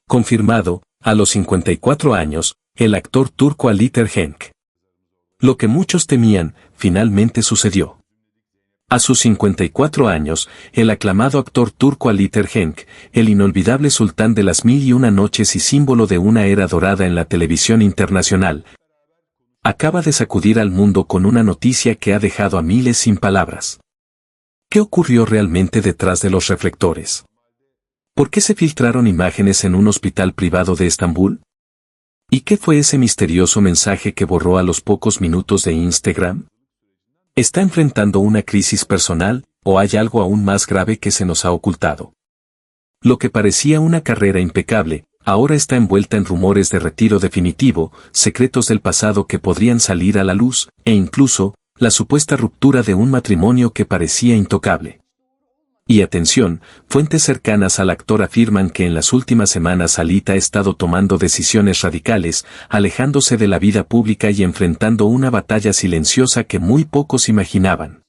Confirmado, a los 54 años, el actor turco Halit Ergenç. Lo que muchos temían, finalmente sucedió. A sus 54 años, el aclamado actor turco Halit Ergenç, el inolvidable sultán de las mil y una noches y símbolo de una era dorada en la televisión internacional, acaba de sacudir al mundo con una noticia que ha dejado a miles sin palabras. ¿Qué ocurrió realmente detrás de los reflectores? ¿Por qué se filtraron imágenes en un hospital privado de Estambul? ¿Y qué fue ese misterioso mensaje que borró a los pocos minutos de Instagram? ¿Está enfrentando una crisis personal, o hay algo aún más grave que se nos ha ocultado? Lo que parecía una carrera impecable, ahora está envuelta en rumores de retiro definitivo, secretos del pasado que podrían salir a la luz, e incluso, la supuesta ruptura de un matrimonio que parecía intocable. Y atención, fuentes cercanas al actor afirman que en las últimas semanas Halit ha estado tomando decisiones radicales, alejándose de la vida pública y enfrentando una batalla silenciosa que muy pocos imaginaban.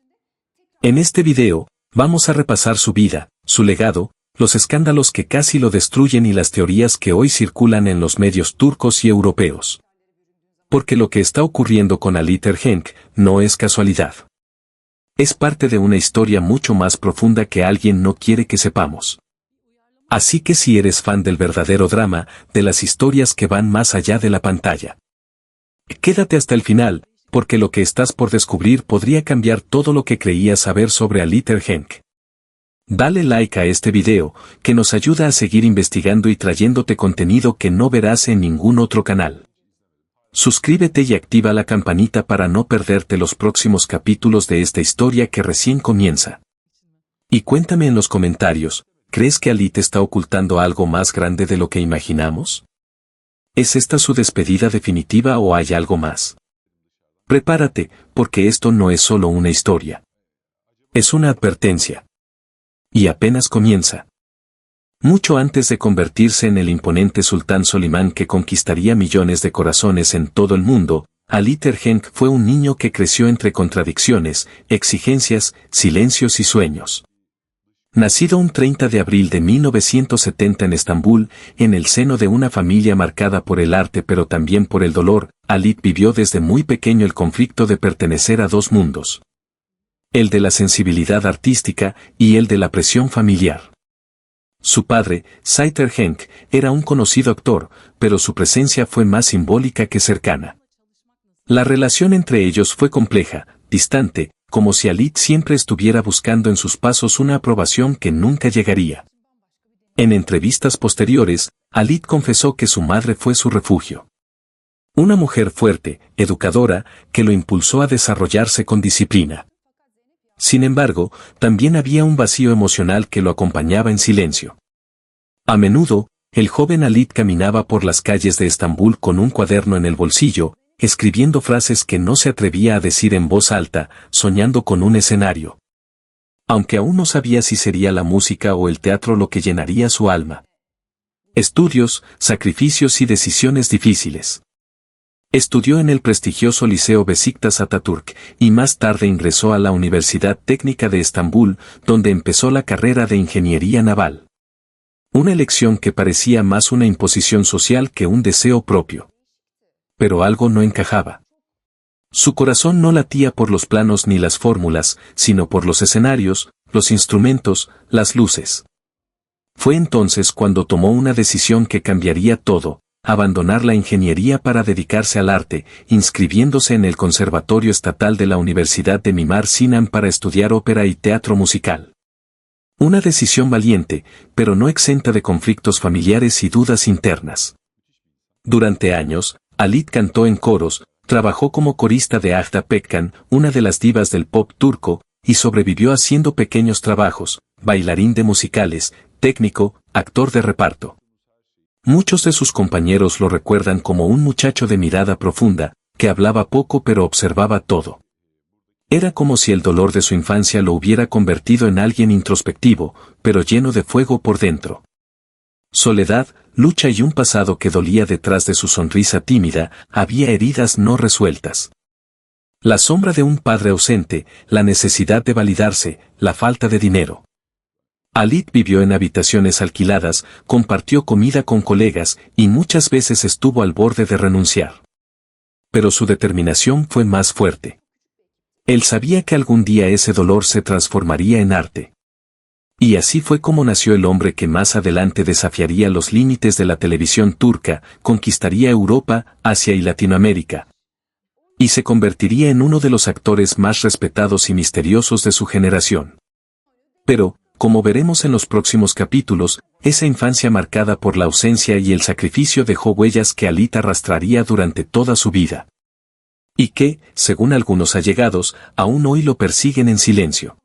En este video, vamos a repasar su vida, su legado, los escándalos que casi lo destruyen y las teorías que hoy circulan en los medios turcos y europeos. Porque lo que está ocurriendo con Halit Ergenç no es casualidad. Es parte de una historia mucho más profunda que alguien no quiere que sepamos. Así que si eres fan del verdadero drama, de las historias que van más allá de la pantalla, quédate hasta el final, porque lo que estás por descubrir podría cambiar todo lo que creías saber sobre Halit Ergenç. Dale like a este video, que nos ayuda a seguir investigando y trayéndote contenido que no verás en ningún otro canal. Suscríbete y activa la campanita para no perderte los próximos capítulos de esta historia que recién comienza. Y cuéntame en los comentarios, ¿crees que Halit está ocultando algo más grande de lo que imaginamos? ¿Es esta su despedida definitiva o hay algo más? Prepárate, porque esto no es solo una historia. Es una advertencia. Y apenas comienza. Mucho antes de convertirse en el imponente sultán Solimán que conquistaría millones de corazones en todo el mundo, Halit Ergenç fue un niño que creció entre contradicciones, exigencias, silencios y sueños. Nacido un 30 de abril de 1970 en Estambul, en el seno de una familia marcada por el arte pero también por el dolor, Halit vivió desde muy pequeño el conflicto de pertenecer a dos mundos. El de la sensibilidad artística y el de la presión familiar. Su padre, Sait Ergenç, era un conocido actor, pero su presencia fue más simbólica que cercana. La relación entre ellos fue compleja, distante, como si Halit siempre estuviera buscando en sus pasos una aprobación que nunca llegaría. En entrevistas posteriores, Halit confesó que su madre fue su refugio. Una mujer fuerte, educadora, que lo impulsó a desarrollarse con disciplina. Sin embargo, también había un vacío emocional que lo acompañaba en silencio. A menudo, el joven Halit caminaba por las calles de Estambul con un cuaderno en el bolsillo, escribiendo frases que no se atrevía a decir en voz alta, soñando con un escenario. Aunque aún no sabía si sería la música o el teatro lo que llenaría su alma. Estudios, sacrificios y decisiones difíciles. Estudió en el prestigioso Liceo Beşiktaş Atatürk, y más tarde ingresó a la Universidad Técnica de Estambul, donde empezó la carrera de ingeniería naval. Una elección que parecía más una imposición social que un deseo propio. Pero algo no encajaba. Su corazón no latía por los planos ni las fórmulas, sino por los escenarios, los instrumentos, las luces. Fue entonces cuando tomó una decisión que cambiaría todo. Abandonar la ingeniería para dedicarse al arte, inscribiéndose en el Conservatorio Estatal de la Universidad de Mimar Sinan para estudiar ópera y teatro musical. Una decisión valiente, pero no exenta de conflictos familiares y dudas internas. Durante años, Halit cantó en coros, trabajó como corista de Ajda Pekkan, una de las divas del pop turco, y sobrevivió haciendo pequeños trabajos, bailarín de musicales, técnico, actor de reparto. Muchos de sus compañeros lo recuerdan como un muchacho de mirada profunda, que hablaba poco pero observaba todo. Era como si el dolor de su infancia lo hubiera convertido en alguien introspectivo, pero lleno de fuego por dentro. Soledad, lucha y un pasado que dolía detrás de su sonrisa tímida, había heridas no resueltas. La sombra de un padre ausente, la necesidad de validarse, la falta de dinero. Halit vivió en habitaciones alquiladas, compartió comida con colegas y muchas veces estuvo al borde de renunciar. Pero su determinación fue más fuerte. Él sabía que algún día ese dolor se transformaría en arte. Y así fue como nació el hombre que más adelante desafiaría los límites de la televisión turca, conquistaría Europa, Asia y Latinoamérica. Y se convertiría en uno de los actores más respetados y misteriosos de su generación. Pero, como veremos en los próximos capítulos, esa infancia marcada por la ausencia y el sacrificio dejó huellas que Halit arrastraría durante toda su vida. Y que, según algunos allegados, aún hoy lo persiguen en silencio.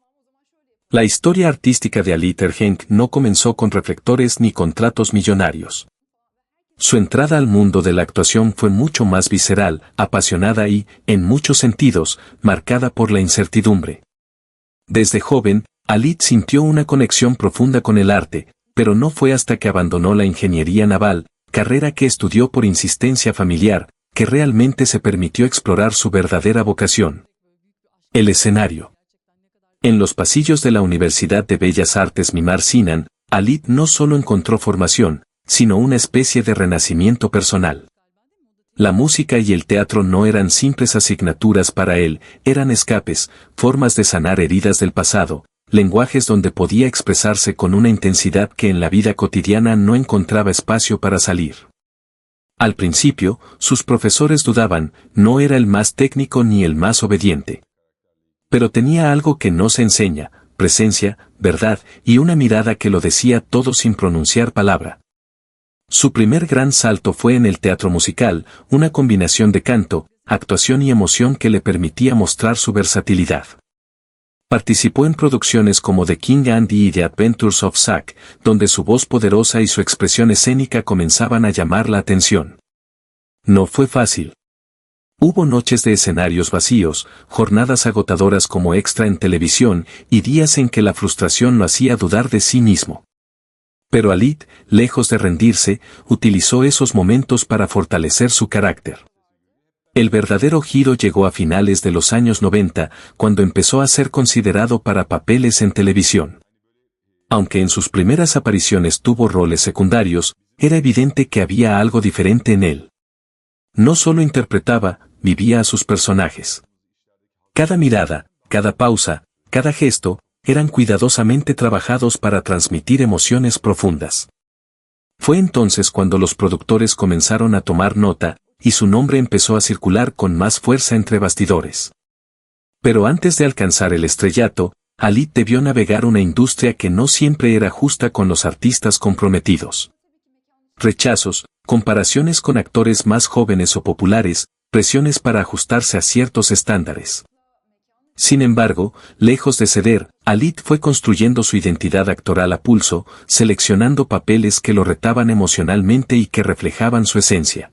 La historia artística de Halit Ergenç no comenzó con reflectores ni contratos millonarios. Su entrada al mundo de la actuación fue mucho más visceral, apasionada y, en muchos sentidos, marcada por la incertidumbre. Desde joven, Halit sintió una conexión profunda con el arte, pero no fue hasta que abandonó la ingeniería naval, carrera que estudió por insistencia familiar, que realmente se permitió explorar su verdadera vocación. El escenario. En los pasillos de la Universidad de Bellas Artes Mimar Sinan, Halit no solo encontró formación, sino una especie de renacimiento personal. La música y el teatro no eran simples asignaturas para él, eran escapes, formas de sanar heridas del pasado, lenguajes donde podía expresarse con una intensidad que en la vida cotidiana no encontraba espacio para salir. Al principio, sus profesores dudaban, no era el más técnico ni el más obediente. Pero tenía algo que no se enseña, presencia, verdad y una mirada que lo decía todo sin pronunciar palabra. Su primer gran salto fue en el teatro musical, una combinación de canto, actuación y emoción que le permitía mostrar su versatilidad. Participó en producciones como The King Andy y The Adventures of Zack, donde su voz poderosa y su expresión escénica comenzaban a llamar la atención. No fue fácil. Hubo noches de escenarios vacíos, jornadas agotadoras como extra en televisión y días en que la frustración lo hacía dudar de sí mismo. Pero Halit, lejos de rendirse, utilizó esos momentos para fortalecer su carácter. El verdadero giro llegó a finales de los años 90, cuando empezó a ser considerado para papeles en televisión. Aunque en sus primeras apariciones tuvo roles secundarios, era evidente que había algo diferente en él. No solo interpretaba, vivía a sus personajes. Cada mirada, cada pausa, cada gesto, eran cuidadosamente trabajados para transmitir emociones profundas. Fue entonces cuando los productores comenzaron a tomar nota, y su nombre empezó a circular con más fuerza entre bastidores. Pero antes de alcanzar el estrellato, Halit debió navegar una industria que no siempre era justa con los artistas comprometidos. Rechazos, comparaciones con actores más jóvenes o populares, presiones para ajustarse a ciertos estándares. Sin embargo, lejos de ceder, Halit fue construyendo su identidad actoral a pulso, seleccionando papeles que lo retaban emocionalmente y que reflejaban su esencia.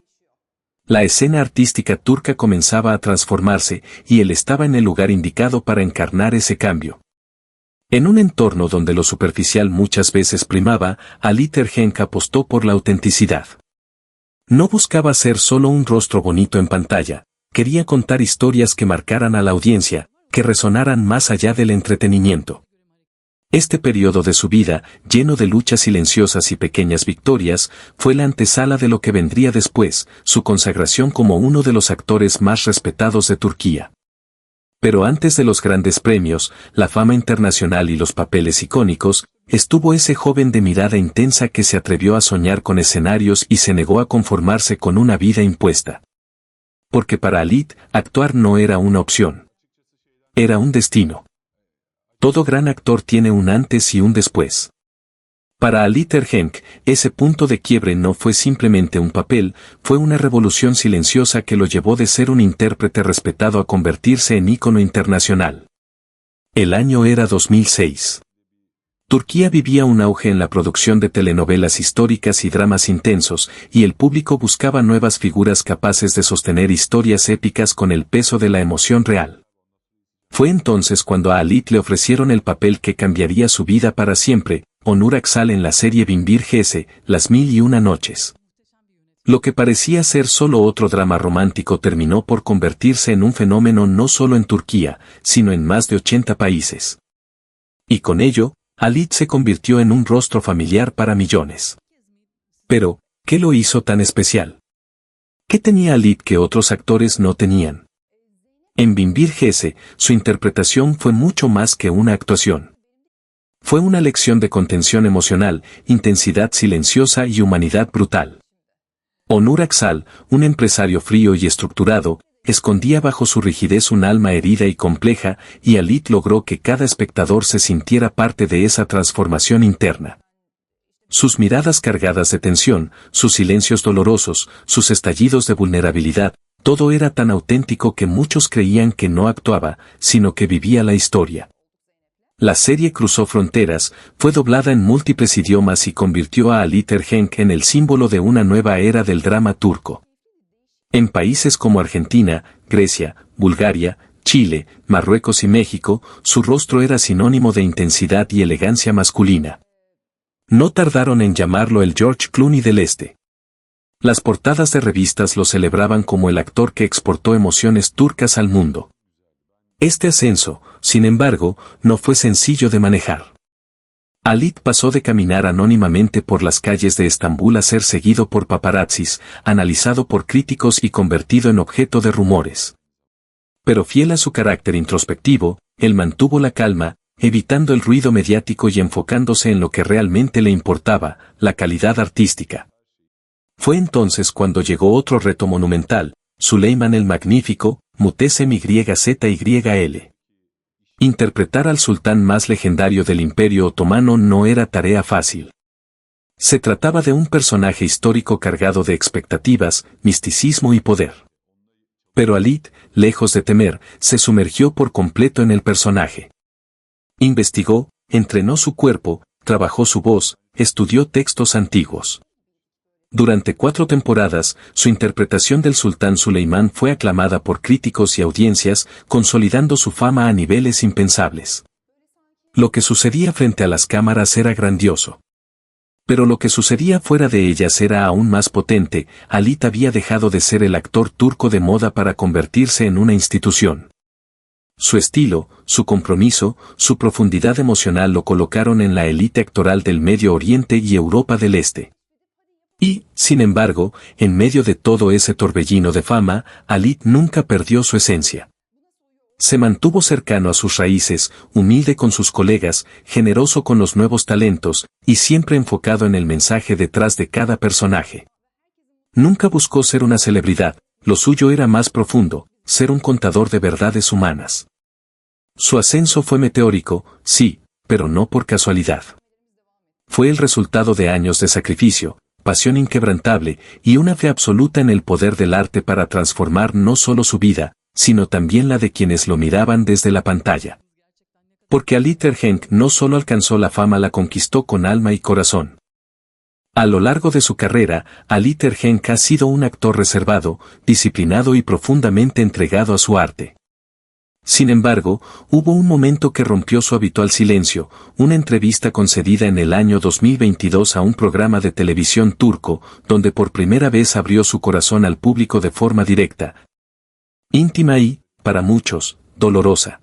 La escena artística turca comenzaba a transformarse, y él estaba en el lugar indicado para encarnar ese cambio. En un entorno donde lo superficial muchas veces primaba, Halit Ergenç apostó por la autenticidad. No buscaba ser solo un rostro bonito en pantalla, quería contar historias que marcaran a la audiencia, que resonaran más allá del entretenimiento. Este periodo de su vida, lleno de luchas silenciosas y pequeñas victorias, fue la antesala de lo que vendría después, su consagración como uno de los actores más respetados de Turquía. Pero antes de los grandes premios, la fama internacional y los papeles icónicos, estuvo ese joven de mirada intensa que se atrevió a soñar con escenarios y se negó a conformarse con una vida impuesta. Porque para Halit, actuar no era una opción. Era un destino. Todo gran actor tiene un antes y un después. Para Halit Ergenç, ese punto de quiebre no fue simplemente un papel, fue una revolución silenciosa que lo llevó de ser un intérprete respetado a convertirse en ícono internacional. El año era 2006. Turquía vivía un auge en la producción de telenovelas históricas y dramas intensos, y el público buscaba nuevas figuras capaces de sostener historias épicas con el peso de la emoción real. Fue entonces cuando a Halit le ofrecieron el papel que cambiaría su vida para siempre, Onur Aksal en la serie Binbir Gece, Las Mil y Una Noches. Lo que parecía ser solo otro drama romántico terminó por convertirse en un fenómeno no solo en Turquía, sino en más de 80 países. Y con ello, Halit se convirtió en un rostro familiar para millones. Pero, ¿qué lo hizo tan especial? ¿Qué tenía Halit que otros actores no tenían? En Binbir Gece, su interpretación fue mucho más que una actuación. Fue una lección de contención emocional, intensidad silenciosa y humanidad brutal. Onur Aksal, un empresario frío y estructurado, escondía bajo su rigidez un alma herida y compleja, y Halit logró que cada espectador se sintiera parte de esa transformación interna. Sus miradas cargadas de tensión, sus silencios dolorosos, sus estallidos de vulnerabilidad, todo era tan auténtico que muchos creían que no actuaba, sino que vivía la historia. La serie cruzó fronteras, fue doblada en múltiples idiomas y convirtió a Ali Tergenk en el símbolo de una nueva era del drama turco. En países como Argentina, Grecia, Bulgaria, Chile, Marruecos y México, su rostro era sinónimo de intensidad y elegancia masculina. No tardaron en llamarlo el George Clooney del Este. Las portadas de revistas lo celebraban como el actor que exportó emociones turcas al mundo. Este ascenso, sin embargo, no fue sencillo de manejar. Halit pasó de caminar anónimamente por las calles de Estambul a ser seguido por paparazzis, analizado por críticos y convertido en objeto de rumores. Pero fiel a su carácter introspectivo, él mantuvo la calma, evitando el ruido mediático y enfocándose en lo que realmente le importaba, la calidad artística. Fue entonces cuando llegó otro reto monumental, Süleyman el Magnífico, Muhteşem Yzyl. Interpretar al sultán más legendario del Imperio Otomano no era tarea fácil. Se trataba de un personaje histórico cargado de expectativas, misticismo y poder. Pero Halit, lejos de temer, se sumergió por completo en el personaje. Investigó, entrenó su cuerpo, trabajó su voz, estudió textos antiguos. Durante 4 temporadas, su interpretación del sultán Süleyman fue aclamada por críticos y audiencias, consolidando su fama a niveles impensables. Lo que sucedía frente a las cámaras era grandioso. Pero lo que sucedía fuera de ellas era aún más potente. Halit había dejado de ser el actor turco de moda para convertirse en una institución. Su estilo, su compromiso, su profundidad emocional lo colocaron en la élite actoral del Medio Oriente y Europa del Este. Y, sin embargo, en medio de todo ese torbellino de fama, Halit nunca perdió su esencia. Se mantuvo cercano a sus raíces, humilde con sus colegas, generoso con los nuevos talentos, y siempre enfocado en el mensaje detrás de cada personaje. Nunca buscó ser una celebridad, lo suyo era más profundo, ser un contador de verdades humanas. Su ascenso fue meteórico, sí, pero no por casualidad. Fue el resultado de años de sacrificio, pasión inquebrantable y una fe absoluta en el poder del arte para transformar no solo su vida, sino también la de quienes lo miraban desde la pantalla. Porque Halit Ergenç no solo alcanzó la fama, la conquistó con alma y corazón. A lo largo de su carrera, Halit Ergenç ha sido un actor reservado, disciplinado y profundamente entregado a su arte. Sin embargo, hubo un momento que rompió su habitual silencio, una entrevista concedida en el año 2022 a un programa de televisión turco, donde por primera vez abrió su corazón al público de forma directa, íntima y, para muchos, dolorosa.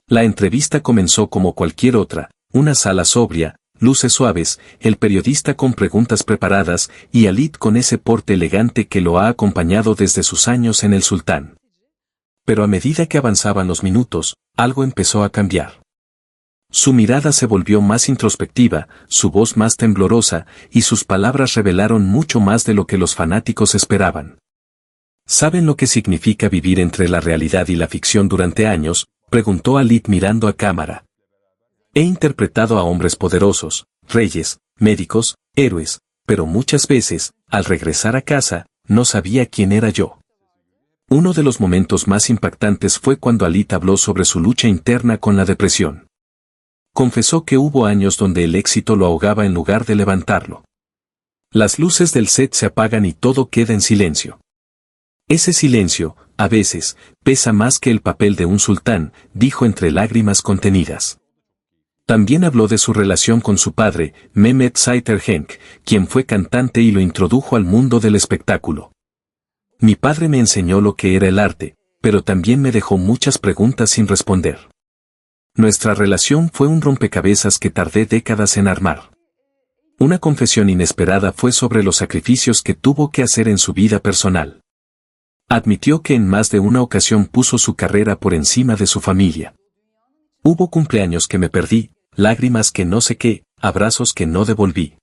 La entrevista comenzó como cualquier otra, una sala sobria, luces suaves, el periodista con preguntas preparadas y Halit con ese porte elegante que lo ha acompañado desde sus años en el Sultán. Pero a medida que avanzaban los minutos, algo empezó a cambiar. Su mirada se volvió más introspectiva, su voz más temblorosa, y sus palabras revelaron mucho más de lo que los fanáticos esperaban. ¿Saben lo que significa vivir entre la realidad y la ficción durante años?, preguntó Halit mirando a cámara. He interpretado a hombres poderosos, reyes, médicos, héroes, pero muchas veces, al regresar a casa, no sabía quién era yo. Uno de los momentos más impactantes fue cuando Halit habló sobre su lucha interna con la depresión. Confesó que hubo años donde el éxito lo ahogaba en lugar de levantarlo. Las luces del set se apagan y todo queda en silencio. Ese silencio, a veces, pesa más que el papel de un sultán, dijo entre lágrimas contenidas. También habló de su relación con su padre, Mehmet Sait Ergenç, quien fue cantante y lo introdujo al mundo del espectáculo. Mi padre me enseñó lo que era el arte, pero también me dejó muchas preguntas sin responder. Nuestra relación fue un rompecabezas que tardé décadas en armar. Una confesión inesperada fue sobre los sacrificios que tuvo que hacer en su vida personal. Admitió que en más de una ocasión puso su carrera por encima de su familia. Hubo cumpleaños que me perdí, lágrimas que no sé qué, abrazos que no devolví.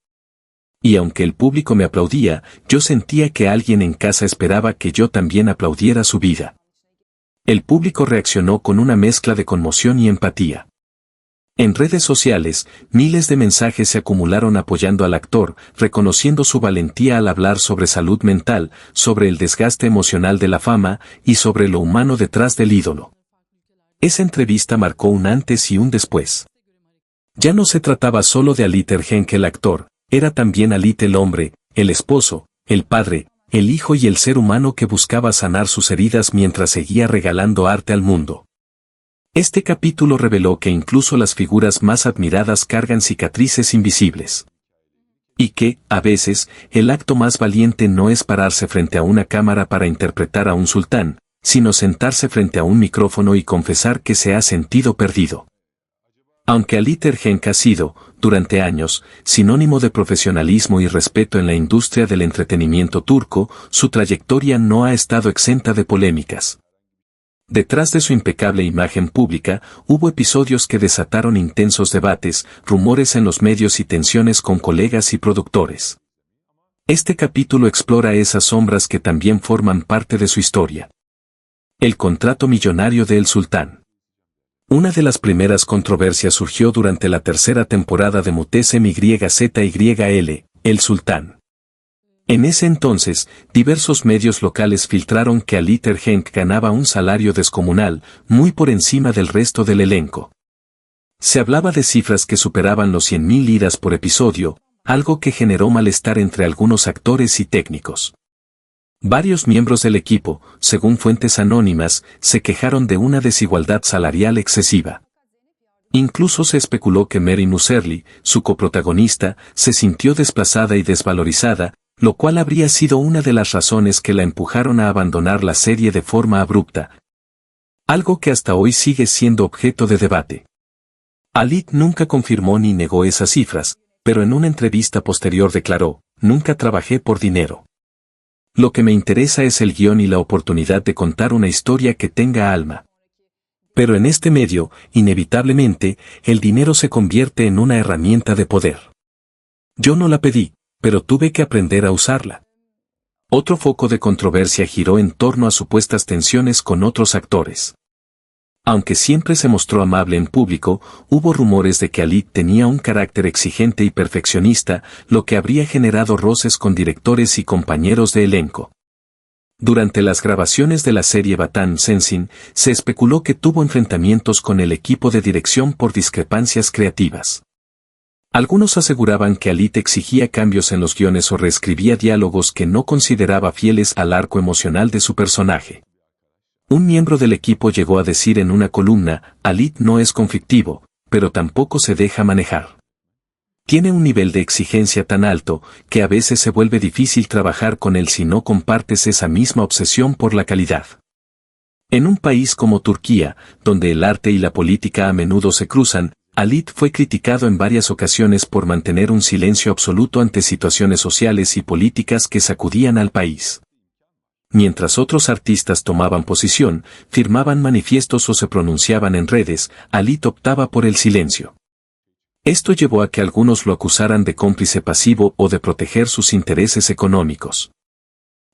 Y aunque el público me aplaudía, yo sentía que alguien en casa esperaba que yo también aplaudiera su vida. El público reaccionó con una mezcla de conmoción y empatía. En redes sociales, miles de mensajes se acumularon apoyando al actor, reconociendo su valentía al hablar sobre salud mental, sobre el desgaste emocional de la fama y sobre lo humano detrás del ídolo. Esa entrevista marcó un antes y un después. Ya no se trataba solo de Ali Tergenk el actor, era también Alit el hombre, el esposo, el padre, el hijo y el ser humano que buscaba sanar sus heridas mientras seguía regalando arte al mundo. Este capítulo reveló que incluso las figuras más admiradas cargan cicatrices invisibles. Y que, a veces, el acto más valiente no es pararse frente a una cámara para interpretar a un sultán, sino sentarse frente a un micrófono y confesar que se ha sentido perdido. Aunque Ali Tergenk ha sido, durante años, sinónimo de profesionalismo y respeto en la industria del entretenimiento turco, su trayectoria no ha estado exenta de polémicas. Detrás de su impecable imagen pública, hubo episodios que desataron intensos debates, rumores en los medios y tensiones con colegas y productores. Este capítulo explora esas sombras que también forman parte de su historia. El contrato millonario de El Sultán. Una de las primeras controversias surgió durante la tercera temporada de Muhteşem YZYL, El Sultán. En ese entonces, diversos medios locales filtraron que Ali Tergenk ganaba un salario descomunal, muy por encima del resto del elenco. Se hablaba de cifras que superaban los 100.000 liras por episodio, algo que generó malestar entre algunos actores y técnicos. Varios miembros del equipo, según fuentes anónimas, se quejaron de una desigualdad salarial excesiva. Incluso se especuló que Mary Nuserli, su coprotagonista, se sintió desplazada y desvalorizada, lo cual habría sido una de las razones que la empujaron a abandonar la serie de forma abrupta. Algo que hasta hoy sigue siendo objeto de debate. Alit nunca confirmó ni negó esas cifras, pero en una entrevista posterior declaró, «Nunca trabajé por dinero. Lo que me interesa es el guión y la oportunidad de contar una historia que tenga alma». Pero en este medio, inevitablemente, el dinero se convierte en una herramienta de poder. Yo no la pedí, pero tuve que aprender a usarla. Otro foco de controversia giró en torno a supuestas tensiones con otros actores. Aunque siempre se mostró amable en público, hubo rumores de que Alit tenía un carácter exigente y perfeccionista, lo que habría generado roces con directores y compañeros de elenco. Durante las grabaciones de la serie Vatan Sensin, se especuló que tuvo enfrentamientos con el equipo de dirección por discrepancias creativas. Algunos aseguraban que Alit exigía cambios en los guiones o reescribía diálogos que no consideraba fieles al arco emocional de su personaje. Un miembro del equipo llegó a decir en una columna, Alit no es conflictivo, pero tampoco se deja manejar. Tiene un nivel de exigencia tan alto, que a veces se vuelve difícil trabajar con él si no compartes esa misma obsesión por la calidad. En un país como Turquía, donde el arte y la política a menudo se cruzan, Alit fue criticado en varias ocasiones por mantener un silencio absoluto ante situaciones sociales y políticas que sacudían al país. Mientras otros artistas tomaban posición, firmaban manifiestos o se pronunciaban en redes, Alit optaba por el silencio. Esto llevó a que algunos lo acusaran de cómplice pasivo o de proteger sus intereses económicos.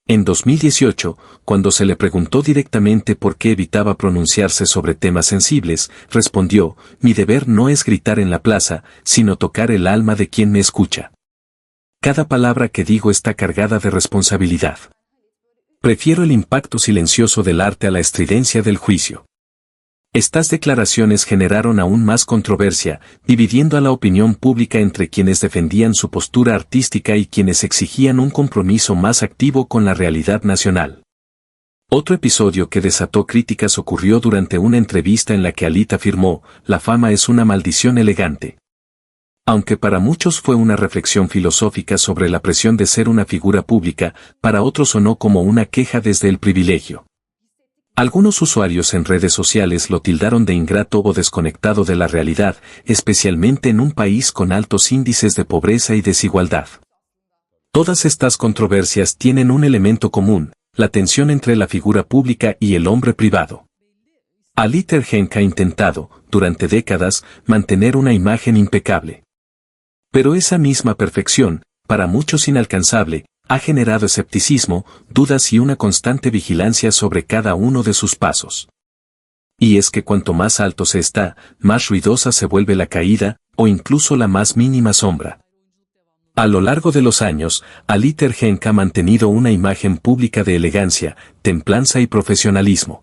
En 2018, cuando se le preguntó directamente por qué evitaba pronunciarse sobre temas sensibles, respondió, «Mi deber no es gritar en la plaza, sino tocar el alma de quien me escucha. Cada palabra que digo está cargada de responsabilidad. Prefiero el impacto silencioso del arte a la estridencia del juicio». Estas declaraciones generaron aún más controversia, dividiendo a la opinión pública entre quienes defendían su postura artística y quienes exigían un compromiso más activo con la realidad nacional. Otro episodio que desató críticas ocurrió durante una entrevista en la que Alit afirmó, «La fama es una maldición elegante». Aunque para muchos fue una reflexión filosófica sobre la presión de ser una figura pública, para otros sonó como una queja desde el privilegio. Algunos usuarios en redes sociales lo tildaron de ingrato o desconectado de la realidad, especialmente en un país con altos índices de pobreza y desigualdad. Todas estas controversias tienen un elemento común: la tensión entre la figura pública y el hombre privado. Ali Tergenk ha intentado, durante décadas, mantener una imagen impecable. Pero esa misma perfección, para muchos inalcanzable, ha generado escepticismo, dudas y una constante vigilancia sobre cada uno de sus pasos. Y es que cuanto más alto se está, más ruidosa se vuelve la caída, o incluso la más mínima sombra. A lo largo de los años, Ali Tergenk ha mantenido una imagen pública de elegancia, templanza y profesionalismo.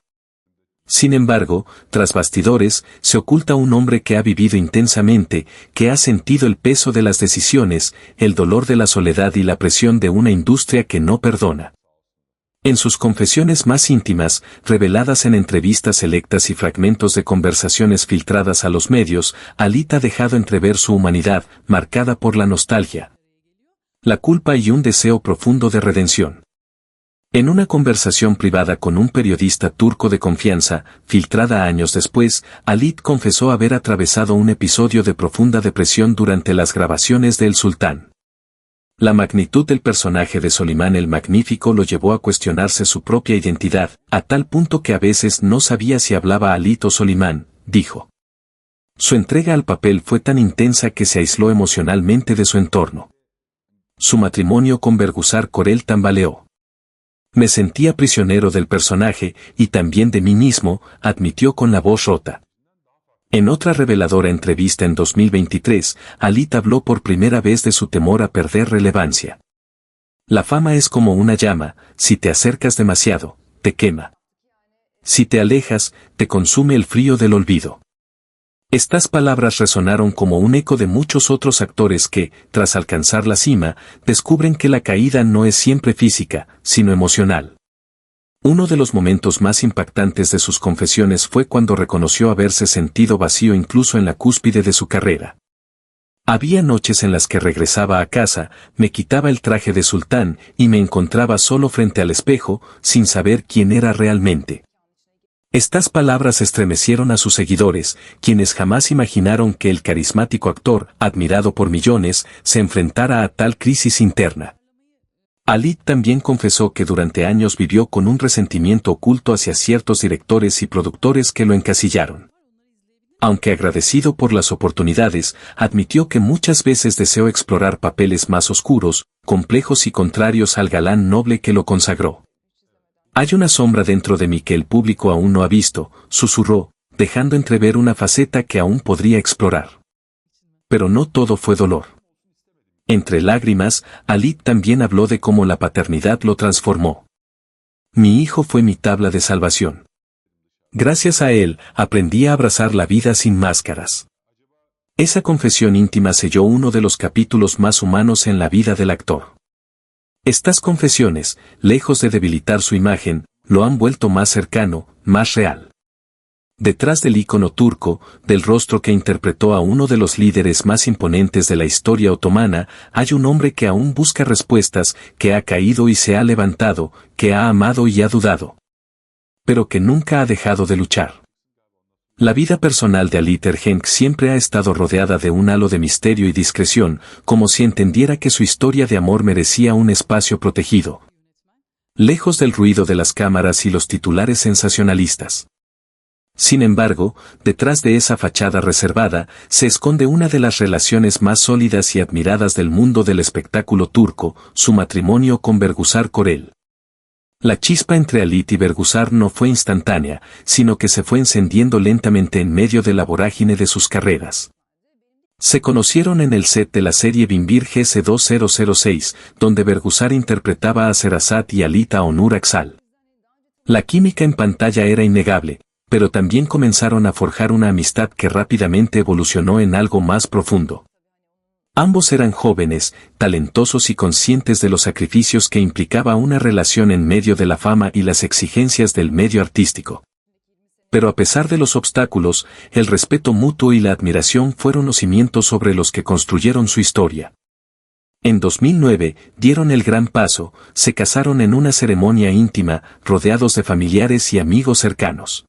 Sin embargo, tras bastidores, se oculta un hombre que ha vivido intensamente, que ha sentido el peso de las decisiones, el dolor de la soledad y la presión de una industria que no perdona. En sus confesiones más íntimas, reveladas en entrevistas selectas y fragmentos de conversaciones filtradas a los medios, Ali ha dejado entrever su humanidad, marcada por la nostalgia, la culpa y un deseo profundo de redención. En una conversación privada con un periodista turco de confianza, filtrada años después, Ali confesó haber atravesado un episodio de profunda depresión durante las grabaciones de El Sultán. La magnitud del personaje de Solimán el Magnífico lo llevó a cuestionarse su propia identidad, a tal punto que a veces no sabía si hablaba Ali o Solimán, dijo. Su entrega al papel fue tan intensa que se aisló emocionalmente de su entorno. Su matrimonio con Bergüzar Korel tambaleó. Me sentía prisionero del personaje, y también de mí mismo, admitió con la voz rota. En otra reveladora entrevista en 2023, Ali habló por primera vez de su temor a perder relevancia. La fama es como una llama: si te acercas demasiado, te quema. Si te alejas, te consume el frío del olvido. Estas palabras resonaron como un eco de muchos otros actores que, tras alcanzar la cima, descubren que la caída no es siempre física, sino emocional. Uno de los momentos más impactantes de sus confesiones fue cuando reconoció haberse sentido vacío incluso en la cúspide de su carrera. Había noches en las que regresaba a casa, me quitaba el traje de sultán y me encontraba solo frente al espejo, sin saber quién era realmente. Estas palabras estremecieron a sus seguidores, quienes jamás imaginaron que el carismático actor, admirado por millones, se enfrentara a tal crisis interna. Ali también confesó que durante años vivió con un resentimiento oculto hacia ciertos directores y productores que lo encasillaron. Aunque agradecido por las oportunidades, admitió que muchas veces deseó explorar papeles más oscuros, complejos y contrarios al galán noble que lo consagró. Hay una sombra dentro de mí que el público aún no ha visto, susurró, dejando entrever una faceta que aún podría explorar. Pero no todo fue dolor. Entre lágrimas, Ali también habló de cómo la paternidad lo transformó. Mi hijo fue mi tabla de salvación. Gracias a él, aprendí a abrazar la vida sin máscaras. Esa confesión íntima selló uno de los capítulos más humanos en la vida del actor. Estas confesiones, lejos de debilitar su imagen, lo han vuelto más cercano, más real. Detrás del ícono turco, del rostro que interpretó a uno de los líderes más imponentes de la historia otomana, hay un hombre que aún busca respuestas, que ha caído y se ha levantado, que ha amado y ha dudado. Pero que nunca ha dejado de luchar. La vida personal de Ali Tergenk siempre ha estado rodeada de un halo de misterio y discreción, como si entendiera que su historia de amor merecía un espacio protegido. Lejos del ruido de las cámaras y los titulares sensacionalistas. Sin embargo, detrás de esa fachada reservada, se esconde una de las relaciones más sólidas y admiradas del mundo del espectáculo turco, su matrimonio con Bergüzar Korel. La chispa entre Ali y Bergüzar no fue instantánea, sino que se fue encendiendo lentamente en medio de la vorágine de sus carreras. Se conocieron en el set de la serie Binbir GC2006, donde Bergüzar interpretaba a Sherazad y Ali a Onur Aksal. La química en pantalla era innegable, pero también comenzaron a forjar una amistad que rápidamente evolucionó en algo más profundo. Ambos eran jóvenes, talentosos y conscientes de los sacrificios que implicaba una relación en medio de la fama y las exigencias del medio artístico. Pero a pesar de los obstáculos, el respeto mutuo y la admiración fueron los cimientos sobre los que construyeron su historia. En 2009, dieron el gran paso, se casaron en una ceremonia íntima, rodeados de familiares y amigos cercanos.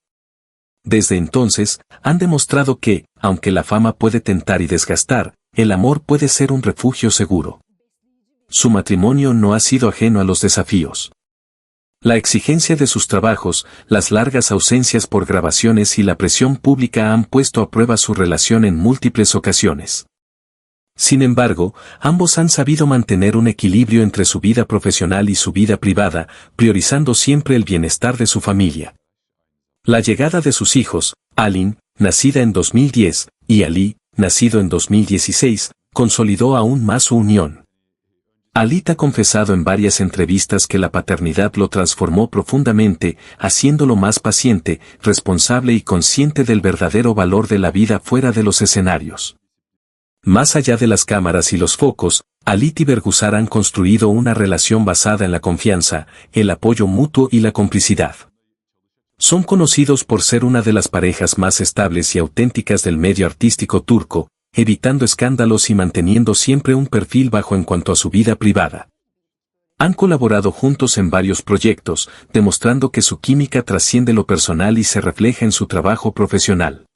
Desde entonces, han demostrado que, aunque la fama puede tentar y desgastar, el amor puede ser un refugio seguro. Su matrimonio no ha sido ajeno a los desafíos. La exigencia de sus trabajos, las largas ausencias por grabaciones y la presión pública han puesto a prueba su relación en múltiples ocasiones. Sin embargo, ambos han sabido mantener un equilibrio entre su vida profesional y su vida privada, priorizando siempre el bienestar de su familia. La llegada de sus hijos, Alin, nacida en 2010, y Ali, nacido en 2016, consolidó aún más su unión. Alit ha confesado en varias entrevistas que la paternidad lo transformó profundamente, haciéndolo más paciente, responsable y consciente del verdadero valor de la vida fuera de los escenarios. Más allá de las cámaras y los focos, Alit y Bergüzar han construido una relación basada en la confianza, el apoyo mutuo y la complicidad. Son conocidos por ser una de las parejas más estables y auténticas del medio artístico turco, evitando escándalos y manteniendo siempre un perfil bajo en cuanto a su vida privada. Han colaborado juntos en varios proyectos, demostrando que su química trasciende lo personal y se refleja en su trabajo profesional.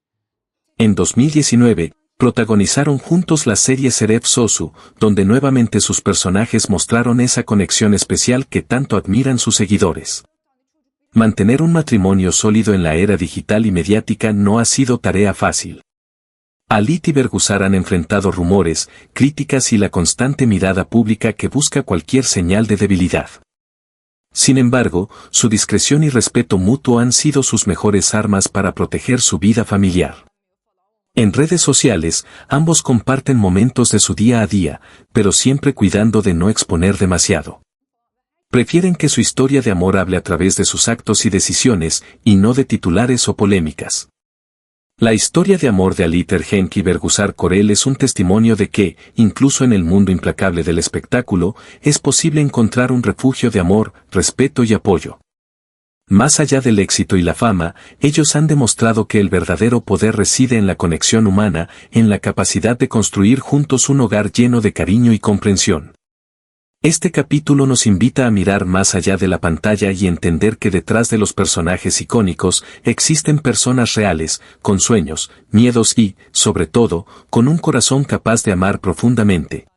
En 2019, protagonizaron juntos la serie Seref Sosu, donde nuevamente sus personajes mostraron esa conexión especial que tanto admiran sus seguidores. Mantener un matrimonio sólido en la era digital y mediática no ha sido tarea fácil. Alit y Bergüzar han enfrentado rumores, críticas y la constante mirada pública que busca cualquier señal de debilidad. Sin embargo, su discreción y respeto mutuo han sido sus mejores armas para proteger su vida familiar. En redes sociales, ambos comparten momentos de su día a día, pero siempre cuidando de no exponer demasiado. Prefieren que su historia de amor hable a través de sus actos y decisiones, y no de titulares o polémicas. La historia de amor de Alit Ergenç y Bergüzar Korel es un testimonio de que, incluso en el mundo implacable del espectáculo, es posible encontrar un refugio de amor, respeto y apoyo. Más allá del éxito y la fama, ellos han demostrado que el verdadero poder reside en la conexión humana, en la capacidad de construir juntos un hogar lleno de cariño y comprensión. Este capítulo nos invita a mirar más allá de la pantalla y entender que detrás de los personajes icónicos existen personas reales, con sueños, miedos y, sobre todo, con un corazón capaz de amar profundamente.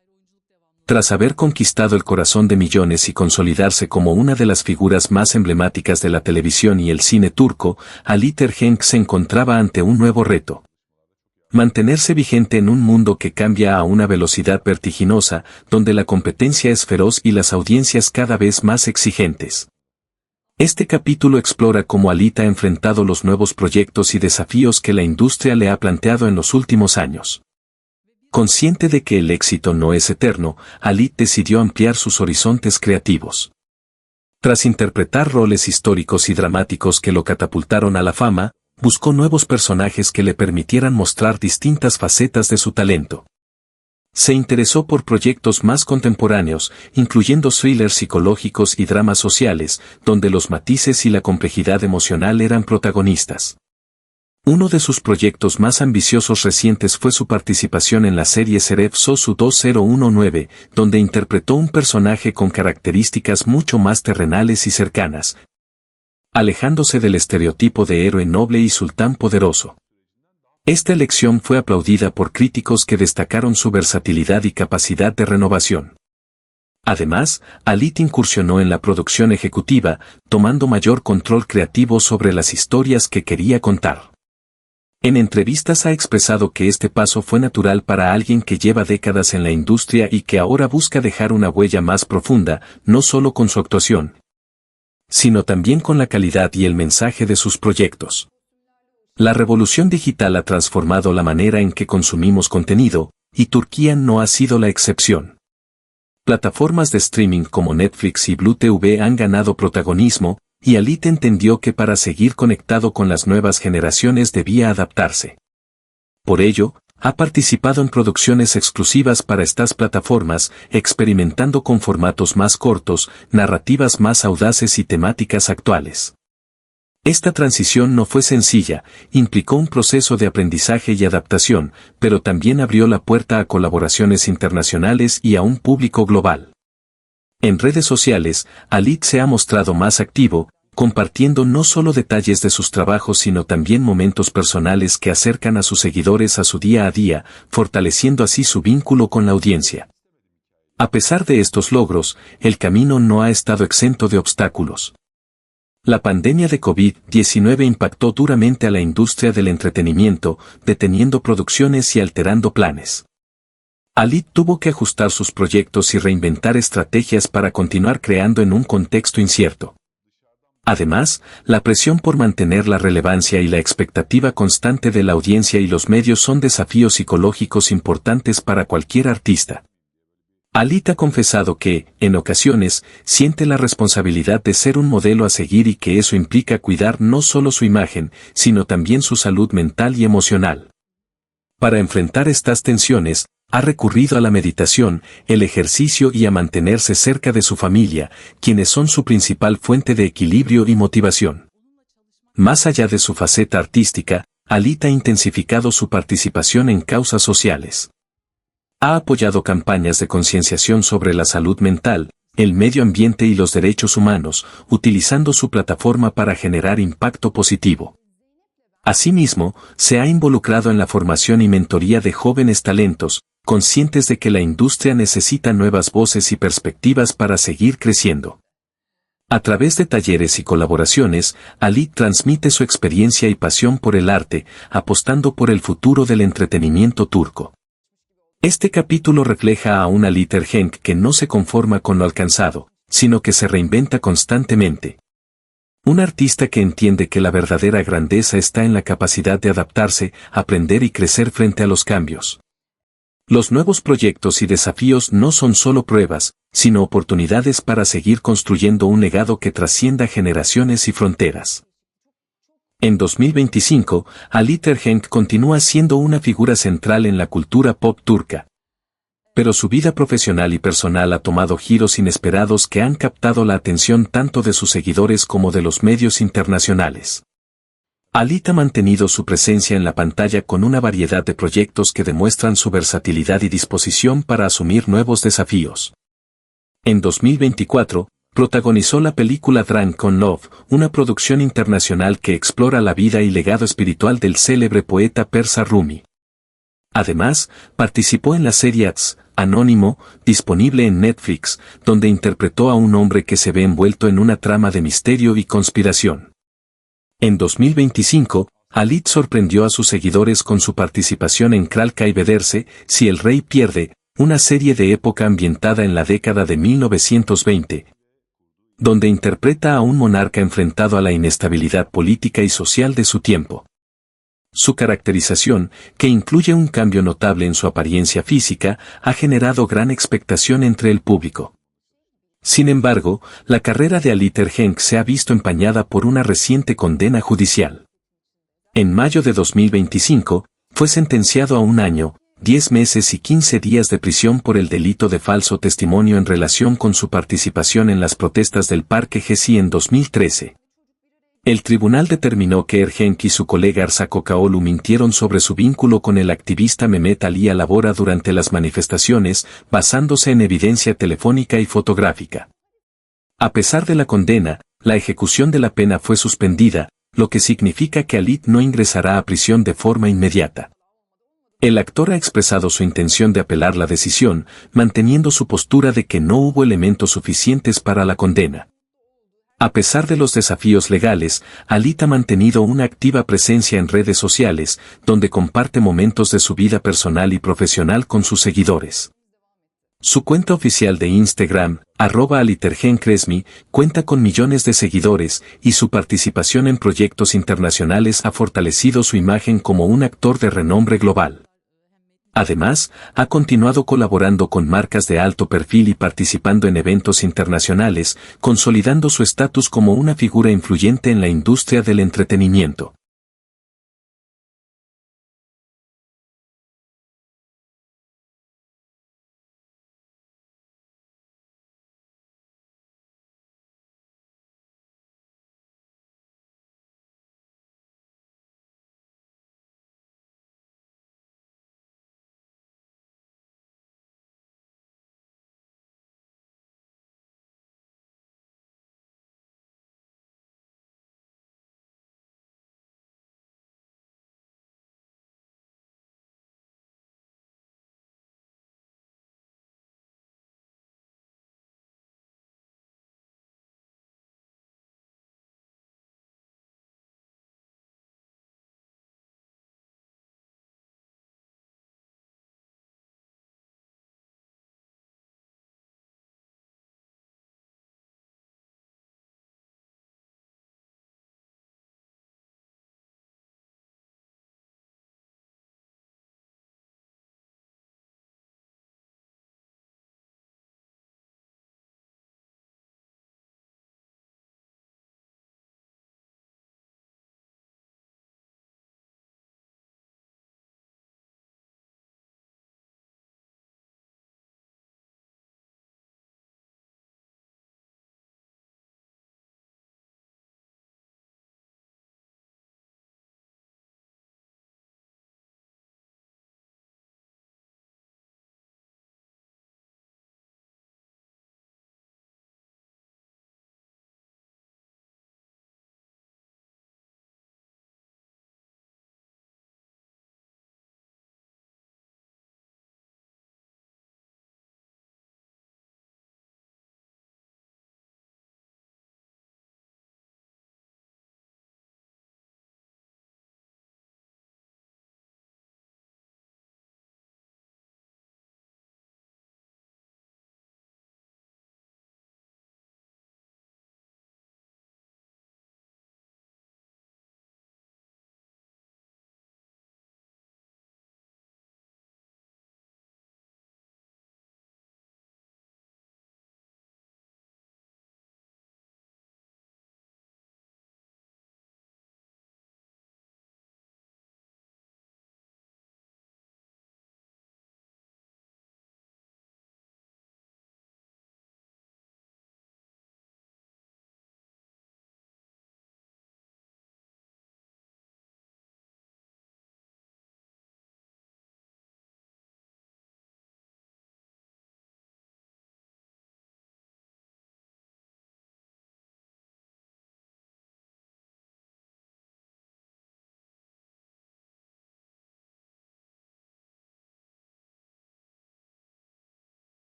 Tras haber conquistado el corazón de millones y consolidarse como una de las figuras más emblemáticas de la televisión y el cine turco, Alit Ergenç se encontraba ante un nuevo reto. Mantenerse vigente en un mundo que cambia a una velocidad vertiginosa, donde la competencia es feroz y las audiencias cada vez más exigentes. Este capítulo explora cómo Alit ha enfrentado los nuevos proyectos y desafíos que la industria le ha planteado en los últimos años. Consciente de que el éxito no es eterno, Alit decidió ampliar sus horizontes creativos. Tras interpretar roles históricos y dramáticos que lo catapultaron a la fama, buscó nuevos personajes que le permitieran mostrar distintas facetas de su talento. Se interesó por proyectos más contemporáneos, incluyendo thrillers psicológicos y dramas sociales, donde los matices y la complejidad emocional eran protagonistas. Uno de sus proyectos más ambiciosos recientes fue su participación en la serie Seref Sosu 2019, donde interpretó un personaje con características mucho más terrenales y cercanas, alejándose del estereotipo de héroe noble y sultán poderoso. Esta elección fue aplaudida por críticos que destacaron su versatilidad y capacidad de renovación. Además, Alit incursionó en la producción ejecutiva, tomando mayor control creativo sobre las historias que quería contar. En entrevistas ha expresado que este paso fue natural para alguien que lleva décadas en la industria y que ahora busca dejar una huella más profunda, no solo con su actuación, sino también con la calidad y el mensaje de sus proyectos. La revolución digital ha transformado la manera en que consumimos contenido, y Turquía no ha sido la excepción. Plataformas de streaming como Netflix y Blue TV han ganado protagonismo, y Alit entendió que para seguir conectado con las nuevas generaciones debía adaptarse. Por ello, ha participado en producciones exclusivas para estas plataformas, experimentando con formatos más cortos, narrativas más audaces y temáticas actuales. Esta transición no fue sencilla, implicó un proceso de aprendizaje y adaptación, pero también abrió la puerta a colaboraciones internacionales y a un público global. En redes sociales, Alit se ha mostrado más activo, compartiendo no solo detalles de sus trabajos sino también momentos personales que acercan a sus seguidores a su día a día, fortaleciendo así su vínculo con la audiencia. A pesar de estos logros, el camino no ha estado exento de obstáculos. La pandemia de COVID-19 impactó duramente a la industria del entretenimiento, deteniendo producciones y alterando planes. Alit tuvo que ajustar sus proyectos y reinventar estrategias para continuar creando en un contexto incierto. Además, la presión por mantener la relevancia y la expectativa constante de la audiencia y los medios son desafíos psicológicos importantes para cualquier artista. Alit ha confesado que, en ocasiones, siente la responsabilidad de ser un modelo a seguir y que eso implica cuidar no solo su imagen, sino también su salud mental y emocional. Para enfrentar estas tensiones, ha recurrido a la meditación, el ejercicio y a mantenerse cerca de su familia, quienes son su principal fuente de equilibrio y motivación. Más allá de su faceta artística, Alit ha intensificado su participación en causas sociales. Ha apoyado campañas de concienciación sobre la salud mental, el medio ambiente y los derechos humanos, utilizando su plataforma para generar impacto positivo. Asimismo, se ha involucrado en la formación y mentoría de jóvenes talentos, conscientes de que la industria necesita nuevas voces y perspectivas para seguir creciendo. A través de talleres y colaboraciones, Alit transmite su experiencia y pasión por el arte, apostando por el futuro del entretenimiento turco. Este capítulo refleja a una Alit Ergenç que no se conforma con lo alcanzado, sino que se reinventa constantemente. Un artista que entiende que la verdadera grandeza está en la capacidad de adaptarse, aprender y crecer frente a los cambios. Los nuevos proyectos y desafíos no son solo pruebas, sino oportunidades para seguir construyendo un legado que trascienda generaciones y fronteras. En 2025, Alit Ergenç continúa siendo una figura central en la cultura pop turca. Pero su vida profesional y personal ha tomado giros inesperados que han captado la atención tanto de sus seguidores como de los medios internacionales. Alit ha mantenido su presencia en la pantalla con una variedad de proyectos que demuestran su versatilidad y disposición para asumir nuevos desafíos. En 2024, protagonizó la película Drunk on Love, una producción internacional que explora la vida y legado espiritual del célebre poeta persa Rumi. Además, participó en la serie Ads, Anónimo, disponible en Netflix, donde interpretó a un hombre que se ve envuelto en una trama de misterio y conspiración. En 2025, Alit sorprendió a sus seguidores con su participación en Kral Kaybederse, Si el rey pierde, una serie de época ambientada en la década de 1920, donde interpreta a un monarca enfrentado a la inestabilidad política y social de su tiempo. Su caracterización, que incluye un cambio notable en su apariencia física, ha generado gran expectación entre el público. Sin embargo, la carrera de Alit Ergenç se ha visto empañada por una reciente condena judicial. En mayo de 2025, fue sentenciado a 1 año, 10 meses y 15 días de prisión por el delito de falso testimonio en relación con su participación en las protestas del Parque Gezi en 2013. El tribunal determinó que Ergenç y su colega Arsak Okaoğlu mintieron sobre su vínculo con el activista Mehmet Ali Alabora durante las manifestaciones, basándose en evidencia telefónica y fotográfica. A pesar de la condena, la ejecución de la pena fue suspendida, lo que significa que Alit no ingresará a prisión de forma inmediata. El actor ha expresado su intención de apelar la decisión, manteniendo su postura de que no hubo elementos suficientes para la condena. A pesar de los desafíos legales, Alit ha mantenido una activa presencia en redes sociales, donde comparte momentos de su vida personal y profesional con sus seguidores. Su cuenta oficial de Instagram, @alitergençresmi, cuenta con millones de seguidores, y su participación en proyectos internacionales ha fortalecido su imagen como un actor de renombre global. Además, ha continuado colaborando con marcas de alto perfil y participando en eventos internacionales, consolidando su estatus como una figura influyente en la industria del entretenimiento.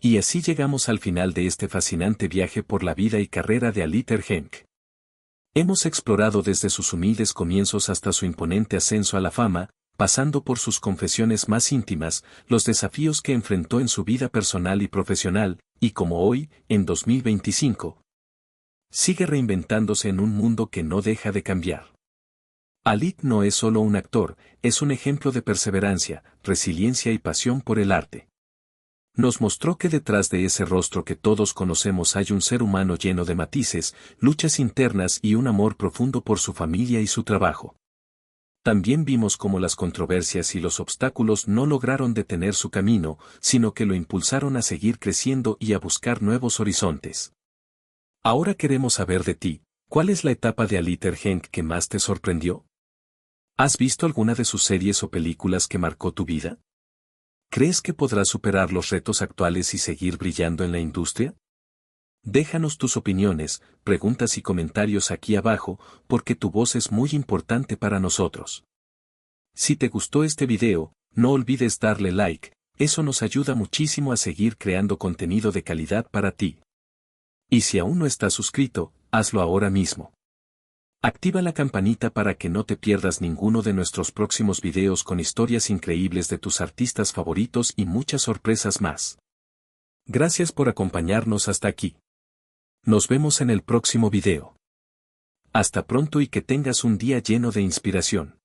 Y así llegamos al final de este fascinante viaje por la vida y carrera de Aliter Henk. Hemos explorado desde sus humildes comienzos hasta su imponente ascenso a la fama, pasando por sus confesiones más íntimas, los desafíos que enfrentó en su vida personal y profesional, y como hoy, en 2025, sigue reinventándose en un mundo que no deja de cambiar. Alit no es solo un actor, es un ejemplo de perseverancia, resiliencia y pasión por el arte. Nos mostró que detrás de ese rostro que todos conocemos hay un ser humano lleno de matices, luchas internas y un amor profundo por su familia y su trabajo. También vimos cómo las controversias y los obstáculos no lograron detener su camino, sino que lo impulsaron a seguir creciendo y a buscar nuevos horizontes. Ahora queremos saber de ti, ¿cuál es la etapa de Aliter Henk que más te sorprendió? ¿Has visto alguna de sus series o películas que marcó tu vida? ¿Crees que podrás superar los retos actuales y seguir brillando en la industria? Déjanos tus opiniones, preguntas y comentarios aquí abajo, porque tu voz es muy importante para nosotros. Si te gustó este video, no olvides darle like, eso nos ayuda muchísimo a seguir creando contenido de calidad para ti. Y si aún no estás suscrito, hazlo ahora mismo. Activa la campanita para que no te pierdas ninguno de nuestros próximos videos con historias increíbles de tus artistas favoritos y muchas sorpresas más. Gracias por acompañarnos hasta aquí. Nos vemos en el próximo video. Hasta pronto y que tengas un día lleno de inspiración.